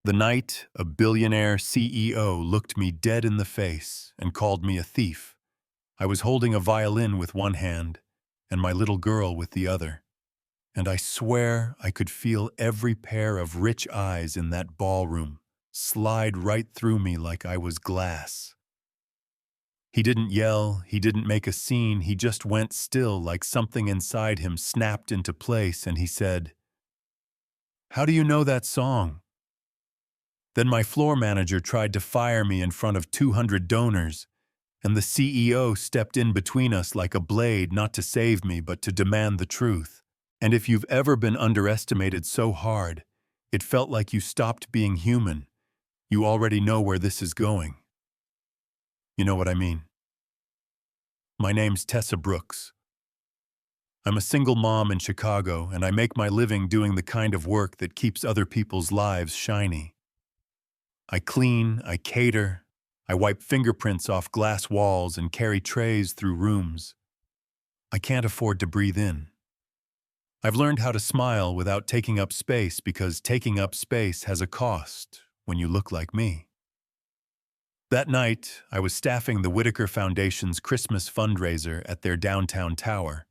The night a billionaire CEO looked me dead in the face and called me a thief. I was holding a violin with one hand and my little girl with the other, and I swear I could feel every pair of rich eyes in that ballroom slide right through me like I was glass. He didn't yell, he didn't make a scene, he just went still like something inside him snapped into place, and he said, "How do you know that song?" Then my floor manager tried to fire me in front of 200 donors, and the CEO stepped in between us like a blade, not to save me, but to demand the truth. And if you've ever been underestimated so hard, it felt like you stopped being human, you already know where this is going. You know what I mean? My name's Tessa Brooks. I'm a single mom in Chicago, and I make my living doing the kind of work that keeps other people's lives shiny. I clean, I cater, I wipe fingerprints off glass walls and carry trays through rooms. I can't afford to breathe in. I've learned how to smile without taking up space, because taking up space has a cost when you look like me. That night, I was staffing the Whitaker Foundation's Christmas fundraiser at their downtown tower,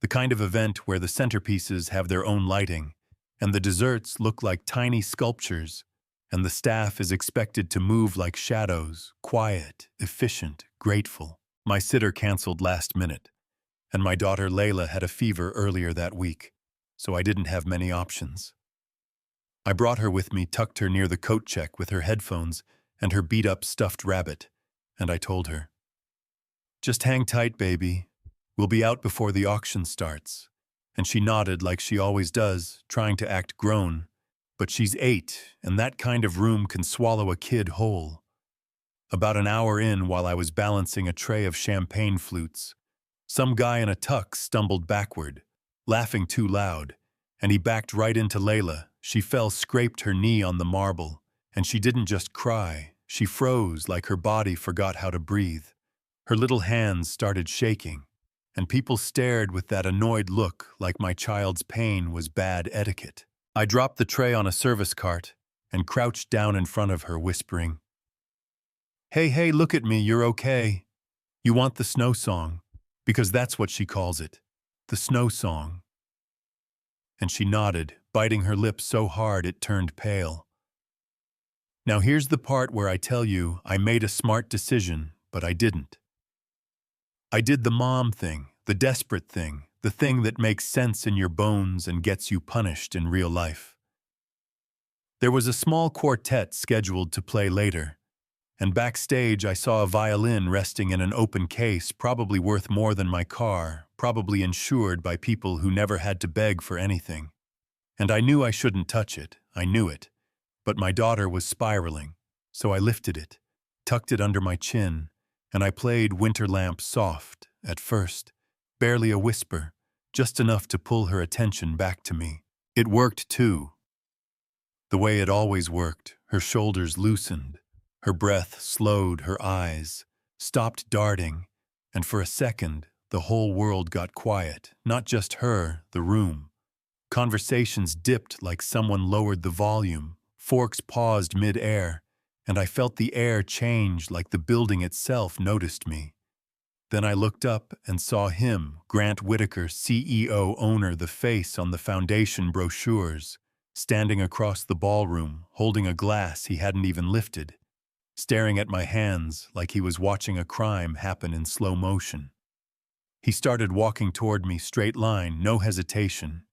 the kind of event where the centerpieces have their own lighting, and the desserts look like tiny sculptures, and the staff is expected to move like shadows, quiet, efficient, grateful. My sitter canceled last minute, and my daughter Layla had a fever earlier that week, so I didn't have many options. I brought her with me, tucked her near the coat check with her headphones and her beat-up stuffed rabbit, and I told her, "Just hang tight, baby. We'll be out before the auction starts." And she nodded like she always does, trying to act grown. But she's 8, and that kind of room can swallow a kid whole. About an hour in, while I was balancing a tray of champagne flutes, some guy in a tux stumbled backward, laughing too loud, and he backed right into Layla. She fell, scraped her knee on the marble, and she didn't just cry, she froze like her body forgot how to breathe. Her little hands started shaking, and people stared with that annoyed look like my child's pain was bad etiquette. I dropped the tray on a service cart and crouched down in front of her, whispering, Hey, look at me, you're okay. You want the snow song, because that's what she calls it, the snow song." And she nodded, biting her lips so hard it turned pale. Now here's the part where I tell you I made a smart decision, but I didn't. I did the mom thing, the desperate thing, the thing that makes sense in your bones and gets you punished in real life. There was a small quartet scheduled to play later, and backstage I saw a violin resting in an open case, probably worth more than my car, probably insured by people who never had to beg for anything. And I knew I shouldn't touch it, I knew it. But my daughter was spiraling, so I lifted it, tucked it under my chin, and I played Winter Lamp soft, at first, barely a whisper, just enough to pull her attention back to me. It worked too. The way it always worked, her shoulders loosened, her breath slowed, her eyes stopped darting, and for a second, the whole world got quiet, not just her, the room. Conversations dipped like someone lowered the volume. Forks paused mid-air, and I felt the air change like the building itself noticed me. Then I looked up and saw him, Grant Whitaker, CEO owner, the face on the foundation brochures, standing across the ballroom, holding a glass he hadn't even lifted, staring at my hands like he was watching a crime happen in slow motion. He started walking toward me, straight line, no hesitation,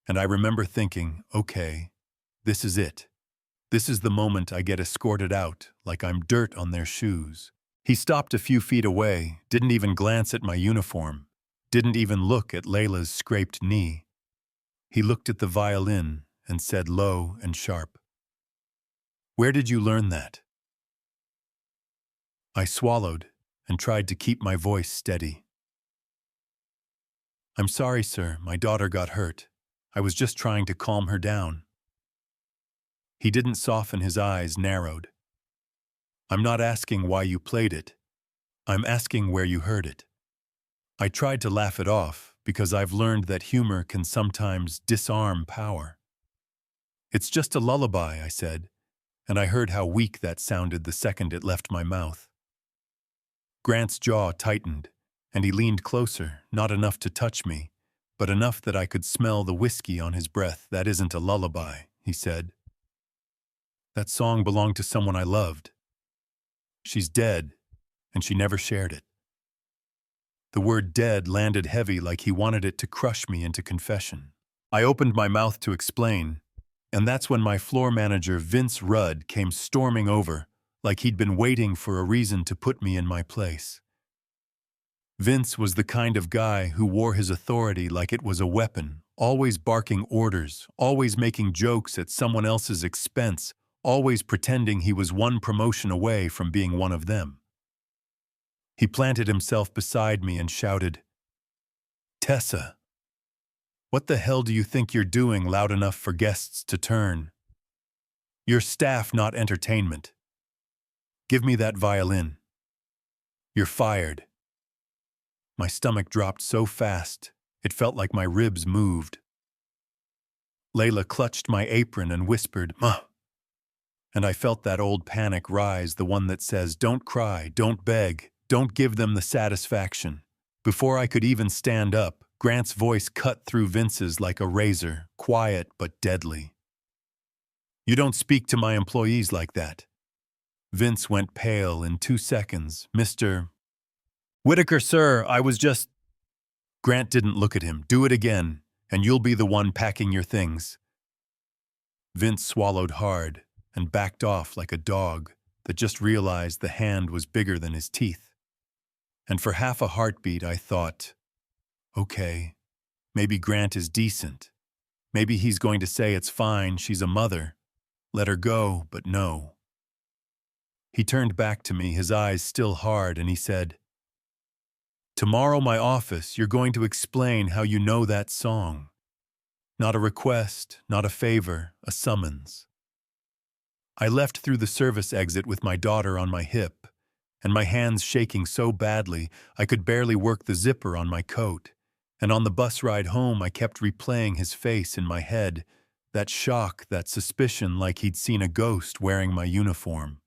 and I remember thinking, okay, this is it. This is the moment I get escorted out, like I'm dirt on their shoes. He stopped a few feet away, didn't even glance at my uniform, didn't even look at Layla's scraped knee. He looked at the violin and said low and sharp, "Where did you learn that?" I swallowed and tried to keep my voice steady. "I'm sorry, sir, my daughter got hurt. I was just trying to calm her down." He didn't soften, his eyes narrowed. "I'm not asking why you played it. I'm asking where you heard it." I tried to laugh it off, because I've learned that humor can sometimes disarm power. "It's just a lullaby," I said. and I heard how weak that sounded the second it left my mouth. Grant's jaw tightened, and he leaned closer, not enough to touch me, but enough that I could smell the whiskey on his breath. "That isn't a lullaby," he said. "That song belonged to someone I loved. She's dead, and she never shared it." The word dead landed heavy, like he wanted it to crush me into confession. I opened my mouth to explain, and that's when my floor manager, Vince Rudd, came storming over, like he'd been waiting for a reason to put me in my place. Vince was the kind of guy who wore his authority like it was a weapon, always barking orders, always making jokes at someone else's expense, always pretending he was one promotion away from being one of them. He planted himself beside me and shouted, "Tessa, what the hell do you think you're doing loud enough for guests to turn? You're staff, not entertainment. Give me that violin. You're fired." My stomach dropped so fast, it felt like my ribs moved. Layla clutched my apron and whispered, "Ma." And I felt that old panic rise, the one that says, "Don't cry, don't beg, don't give them the satisfaction." Before I could even stand up, Grant's voice cut through Vince's like a razor, quiet but deadly. "You don't speak to my employees like that." Vince went pale in 2 seconds. "Mr. Whitaker, sir, I was just—" Grant didn't look at him. "Do it again, and you'll be the one packing your things." Vince swallowed hard and backed off like a dog that just realized the hand was bigger than his teeth. And for half a heartbeat I thought, okay, maybe Grant is decent. Maybe he's going to say it's fine, she's a mother. Let her go, but no. He turned back to me, his eyes still hard, and he said, "Tomorrow, my office, you're going to explain how you know that song. Not a request, not a favor, a summons." I left through the service exit with my daughter on my hip, and my hands shaking so badly I could barely work the zipper on my coat. And on the bus ride home, I kept replaying his face in my head, that shock, that suspicion, like he'd seen a ghost wearing my uniform.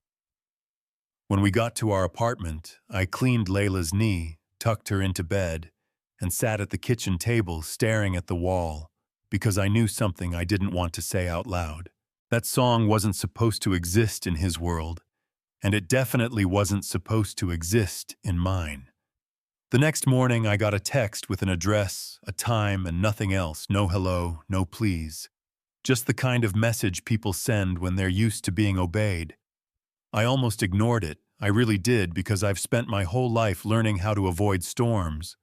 When we got to our apartment, I cleaned Layla's knee, tucked her into bed, and sat at the kitchen table staring at the wall, because I knew something I didn't want to say out loud. That song wasn't supposed to exist in his world, and it definitely wasn't supposed to exist in mine. The next morning, I got a text with an address, a time, and nothing else. No hello, no please. Just the kind of message people send when they're used to being obeyed. I almost ignored it. I really did, because I've spent my whole life learning how to avoid storms.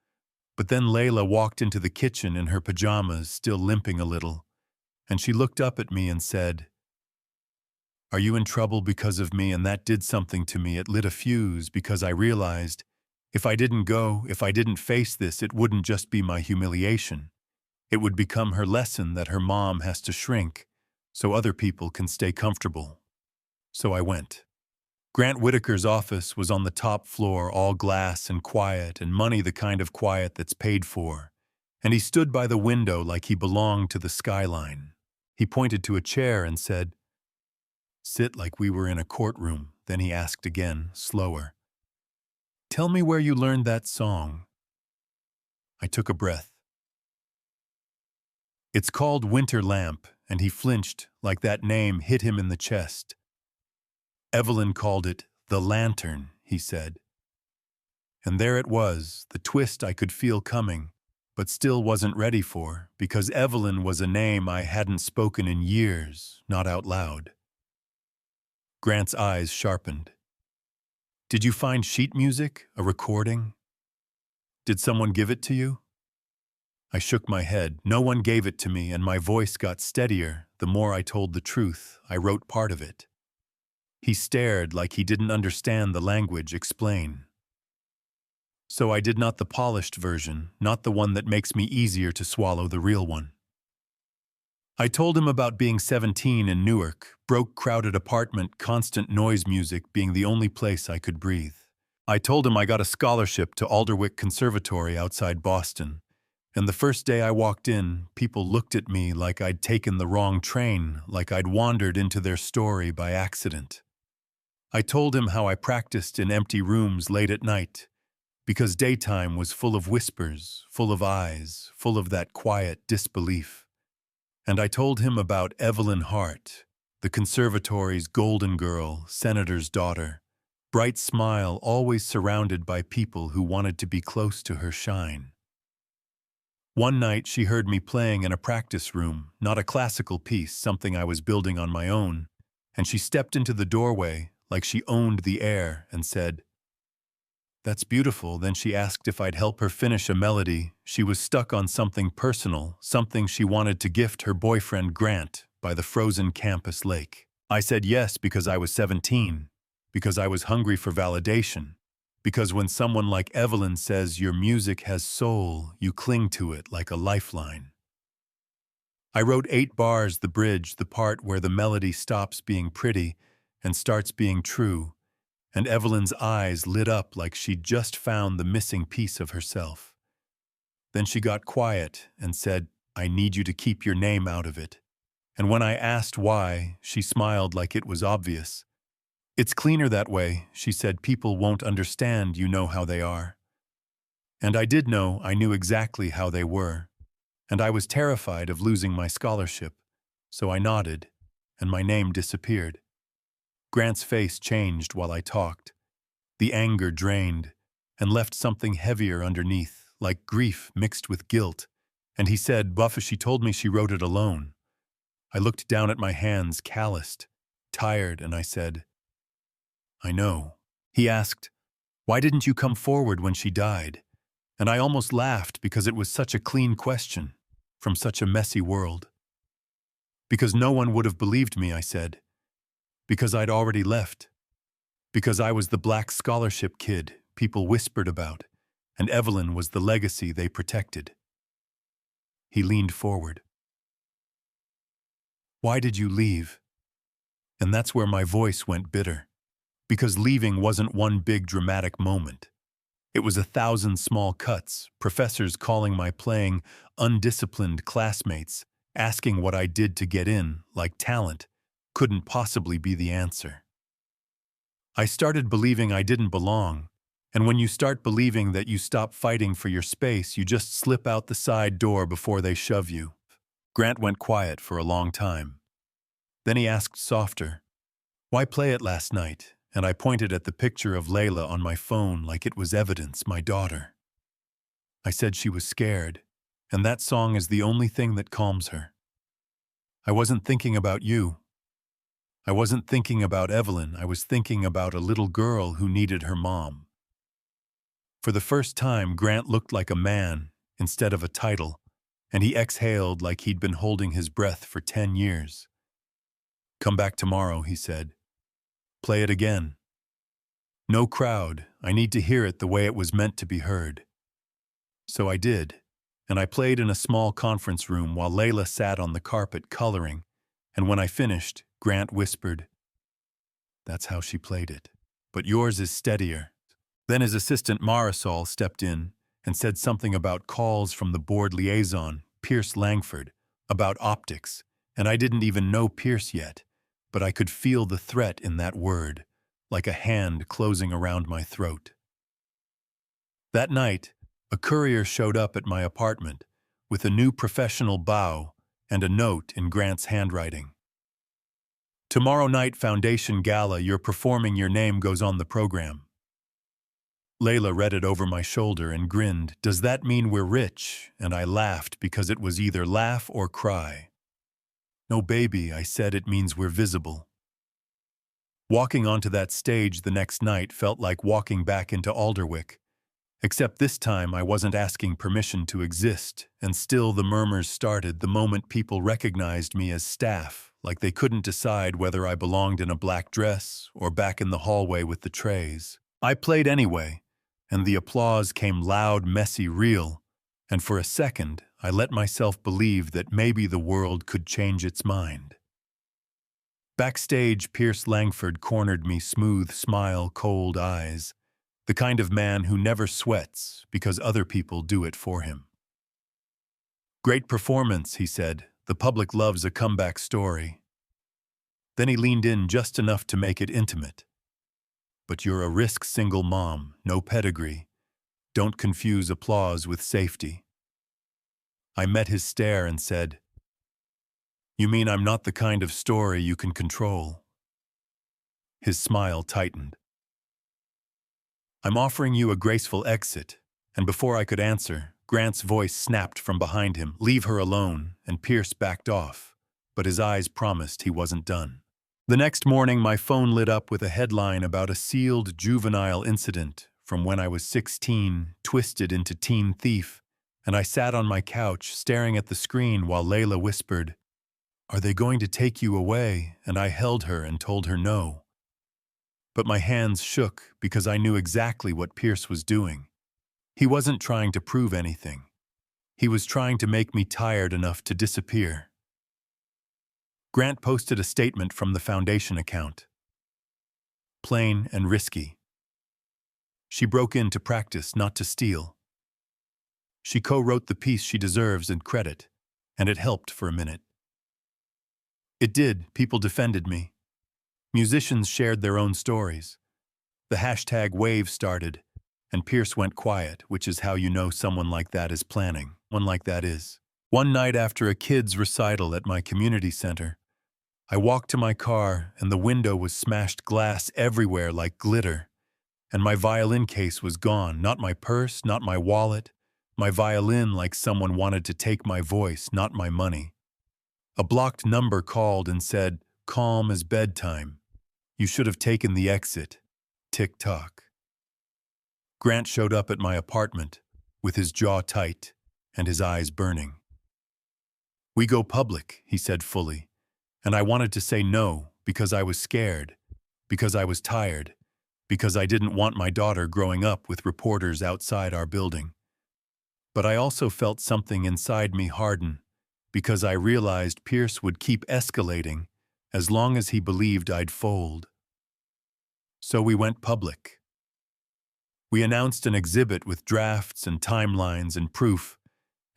But then Layla walked into the kitchen in her pajamas, still limping a little, and she looked up at me and said, "Are you in trouble because of me?" And that did something to me. It lit a fuse, because I realized if I didn't go, if I didn't face this, it wouldn't just be my humiliation. It would become her lesson that her mom has to shrink so other people can stay comfortable. So I went. Grant Whitaker's office was on the top floor, all glass and quiet, and money the kind of quiet that's paid for. And he stood by the window like he belonged to the skyline. He pointed to a chair and said, "Sit," like we were in a courtroom. Then he asked again, slower, "Tell me where you learned that song." I took a breath. "It's called Winter Lamp," and he flinched like that name hit him in the chest. "Evelyn called it The Lantern," he said. And there it was, the twist I could feel coming, but still wasn't ready for, because Evelyn was a name I hadn't spoken in years, not out loud. Grant's eyes sharpened. "Did you find sheet music, a recording? Did someone give it to you?" I shook my head. No one gave it to me, and my voice got steadier the more I told the truth. I wrote part of it. He stared like he didn't understand the language. "Explain." So I did, not the polished version, not the one that makes me easier to swallow, the real one. I told him about being 17 in Newark, broke, crowded apartment, constant noise music being the only place I could breathe. I told him I got a scholarship to Alderwick Conservatory outside Boston, And the first day I walked in, people looked at me like I'd taken the wrong train, like I'd wandered into their story by accident. I told him how I practiced in empty rooms late at night, because daytime was full of whispers, full of eyes, full of that quiet disbelief. And I told him about Evelyn Hart, the conservatory's golden girl, senator's daughter, bright smile always surrounded by people who wanted to be close to her shine. One night she heard me playing in a practice room, not a classical piece, something I was building on my own, and she stepped into the doorway like she owned the air and said, "That's beautiful." Then she asked if I'd help her finish a melody. She was stuck on something personal, something she wanted to gift her boyfriend Grant by the frozen campus lake. I said yes because I was 17, because I was hungry for validation, because when someone like Evelyn says your music has soul, you cling to it like a lifeline. I wrote 8 bars, the bridge, the part where the melody stops being pretty and starts being true, and Evelyn's eyes lit up like she'd just found the missing piece of herself. Then she got quiet and said, "I need you to keep your name out of it." And when I asked why, she smiled like it was obvious. "It's cleaner that way," she said. "People won't understand, you know how they are." And I did know, I knew exactly how they were. And I was terrified of losing my scholarship, so I nodded, and my name disappeared. Grant's face changed while I talked. The anger drained and left something heavier underneath, like grief mixed with guilt. And he said, "Buffa, she told me she wrote it alone." I looked down at my hands, calloused, tired, and I said, "I know." He asked, "Why didn't you come forward when she died?" And I almost laughed because it was such a clean question, from such a messy world. "Because no one would have believed me," I said. "Because I'd already left. Because I was the black scholarship kid people whispered about, and Evelyn was the legacy they protected." He leaned forward. "Why did you leave?" And that's where my voice went bitter. Because leaving wasn't one big dramatic moment. It was 1,000 small cuts, professors calling my playing undisciplined, classmates asking what I did to get in, like talent couldn't possibly be the answer. I started believing I didn't belong, and when you start believing that you stop fighting for your space, you just slip out the side door before they shove you. Grant went quiet for a long time. Then he asked softer, "Why play it last night?" And I pointed at the picture of Layla on my phone like it was evidence, my daughter. I said she was scared, and that song is the only thing that calms her. I wasn't thinking about you. I wasn't thinking about Evelyn. I was thinking about a little girl who needed her mom. For the first time, Grant looked like a man instead of a title, and he exhaled like he'd been holding his breath for 10 years. "Come back tomorrow," he said. "Play it again. No crowd. I need to hear it the way it was meant to be heard." So I did, and I played in a small conference room while Layla sat on the carpet coloring, and when I finished, Grant whispered, "That's how she played it. But yours is steadier." Then his assistant Marisol stepped in and said something about calls from the board liaison, Pierce Langford, about optics, and I didn't even know Pierce yet, but I could feel the threat in that word, like a hand closing around my throat. That night, a courier showed up at my apartment with a new professional bow and a note in Grant's handwriting. "Tomorrow night, Foundation Gala, you're performing, your name goes on the program." Layla read it over my shoulder and grinned. "Does that mean we're rich?" And I laughed because it was either laugh or cry. "No, baby," I said, "it means we're visible." Walking onto that stage the next night felt like walking back into Alderwick. Except this time I wasn't asking permission to exist, and still the murmurs started the moment people recognized me as staff, like they couldn't decide whether I belonged in a black dress or back in the hallway with the trays. I played anyway, and the applause came loud, messy, real, and for a second I let myself believe that maybe the world could change its mind. Backstage, Pierce Langford cornered me, smooth smile, cold eyes, the kind of man who never sweats because other people do it for him. Great performance, he said. The public loves a comeback story. Then he leaned in just enough to make it intimate. But you're a risk single mom, no pedigree. Don't confuse applause with safety. I met his stare and said, "You mean I'm not the kind of story you can control?" His smile tightened. "I'm offering you a graceful exit," and before I could answer, Grant's voice snapped from behind him, "Leave her alone," and Pierce backed off, but his eyes promised he wasn't done. The next morning, my phone lit up with a headline about a sealed juvenile incident from when I was 16, twisted into teen thief, and I sat on my couch staring at the screen while Layla whispered, "Are they going to take you away?" And I held her and told her no. But my hands shook because I knew exactly what Pierce was doing. He wasn't trying to prove anything. He was trying to make me tired enough to disappear. Grant posted a statement from the foundation account. Plain and risky. She broke in to practice, not to steal. She co-wrote the piece she deserves in credit, and it helped for a minute. It did. People defended me. Musicians shared their own stories. The hashtag wave started, and Pierce went quiet, which is how you know someone like that is planning. One like that is. One night after a kid's recital at my community center, I walked to my car and the window was smashed glass everywhere like glitter, and my violin case was gone, not my purse, not my wallet, my violin like someone wanted to take my voice, not my money. A blocked number called and said, "Calm as bedtime. You should have taken the exit." Tick-tock. Grant showed up at my apartment with his jaw tight and his eyes burning. "We go public," he said fully. And I wanted to say no because I was scared, because I was tired, because I didn't want my daughter growing up with reporters outside our building. But I also felt something inside me harden, because I realized Pierce would keep escalating as long as he believed I'd fold. So we went public. We announced an exhibit with drafts and timelines and proof,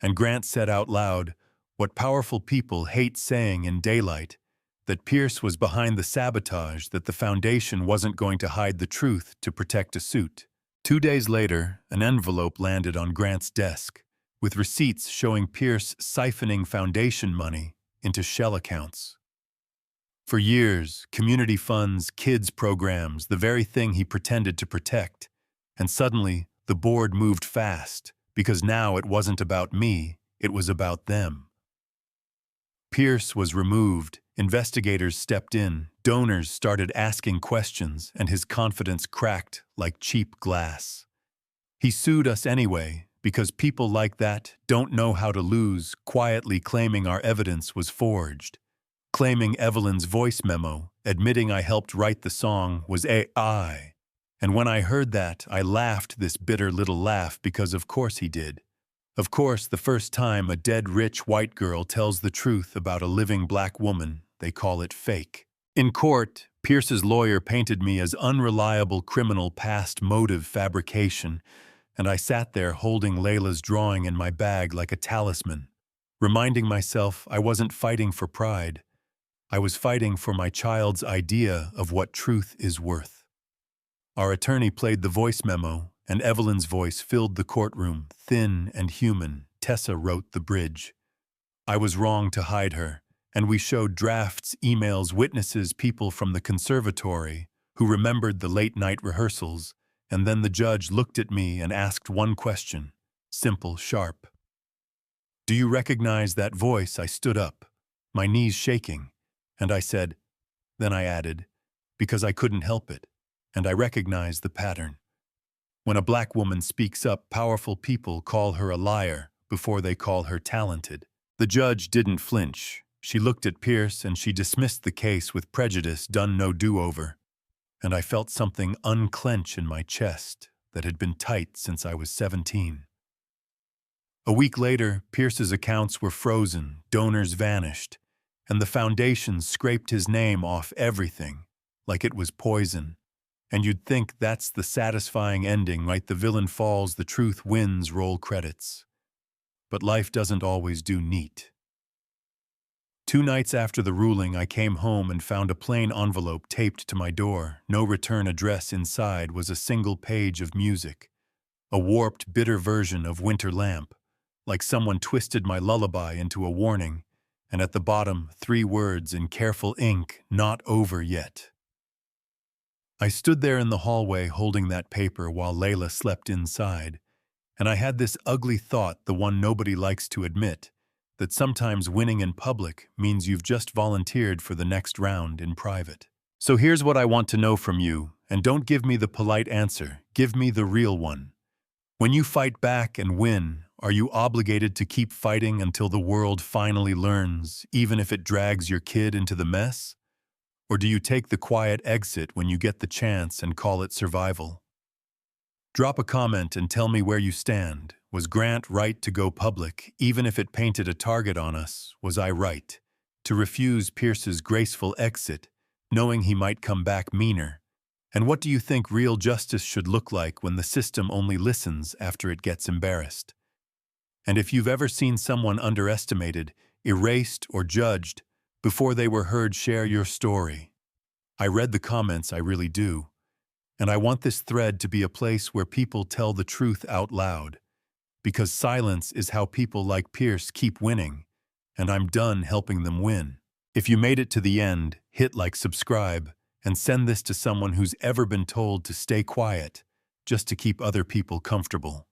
and Grant said out loud, what powerful people hate saying in daylight, that Pierce was behind the sabotage, that the foundation wasn't going to hide the truth to protect a suit. 2 days later, an envelope landed on Grant's desk, with receipts showing Pierce siphoning foundation money into shell accounts. For years, community funds, kids programs, the very thing he pretended to protect, and suddenly the board moved fast, because now it wasn't about me, it was about them. Pierce was removed, investigators stepped in, donors started asking questions, and his confidence cracked like cheap glass. He sued us anyway, because people like that don't know how to lose, quietly claiming our evidence was forged, claiming Evelyn's voice memo, admitting I helped write the song, was AI. And when I heard that, I laughed this bitter little laugh because of course he did. Of course, the first time a dead rich white girl tells the truth about a living black woman, they call it fake. In court, Pierce's lawyer painted me as unreliable criminal past motive fabrication, and I sat there holding Layla's drawing in my bag like a talisman, reminding myself I wasn't fighting for pride. I was fighting for my child's idea of what truth is worth. Our attorney played the voice memo, and Evelyn's voice filled the courtroom, thin and human. Tessa wrote the bridge. I was wrong to hide her, and we showed drafts, emails, witnesses, people from the conservatory who remembered the late-night rehearsals, and then the judge looked at me and asked one question, simple, sharp. "Do you recognize that voice?" I stood up, my knees shaking, and I said, then I added, because I couldn't help it, and I recognized the pattern. When a black woman speaks up, powerful people call her a liar before they call her talented. The judge didn't flinch. She looked at Pierce and she dismissed the case with prejudice, done no do-over. And I felt something unclench in my chest that had been tight since I was 17. A week later, Pierce's accounts were frozen, donors vanished, and the foundation scraped his name off everything, like it was poison. And you'd think that's the satisfying ending, right? The villain falls, the truth wins, roll credits. but life doesn't always do neat. 2 nights after the ruling, I came home and found a plain envelope taped to my door. No return address inside was a single page of music, a warped, bitter version of Winter Lamp, like someone twisted my lullaby into a warning, and at the bottom, 3 words in careful ink, "Not over yet." I stood there in the hallway holding that paper while Layla slept inside, and I had this ugly thought, the one nobody likes to admit, that sometimes winning in public means you've just volunteered for the next round in private. So here's what I want to know from you, and don't give me the polite answer, give me the real one. When you fight back and win, are you obligated to keep fighting until the world finally learns, even if it drags your kid into the mess? Or do you take the quiet exit when you get the chance and call it survival? Drop a comment and tell me where you stand. Was Grant right to go public, even if it painted a target on us? Was I right to refuse Pierce's graceful exit, knowing he might come back meaner? And what do you think real justice should look like when the system only listens after it gets embarrassed? And if you've ever seen someone underestimated, erased, or judged before they were heard, share your story. I read the comments, I really do. And I want this thread to be a place where people tell the truth out loud. Because silence is how people like Pierce keep winning, and I'm done helping them win. If you made it to the end, hit like, subscribe, and send this to someone who's ever been told to stay quiet just to keep other people comfortable.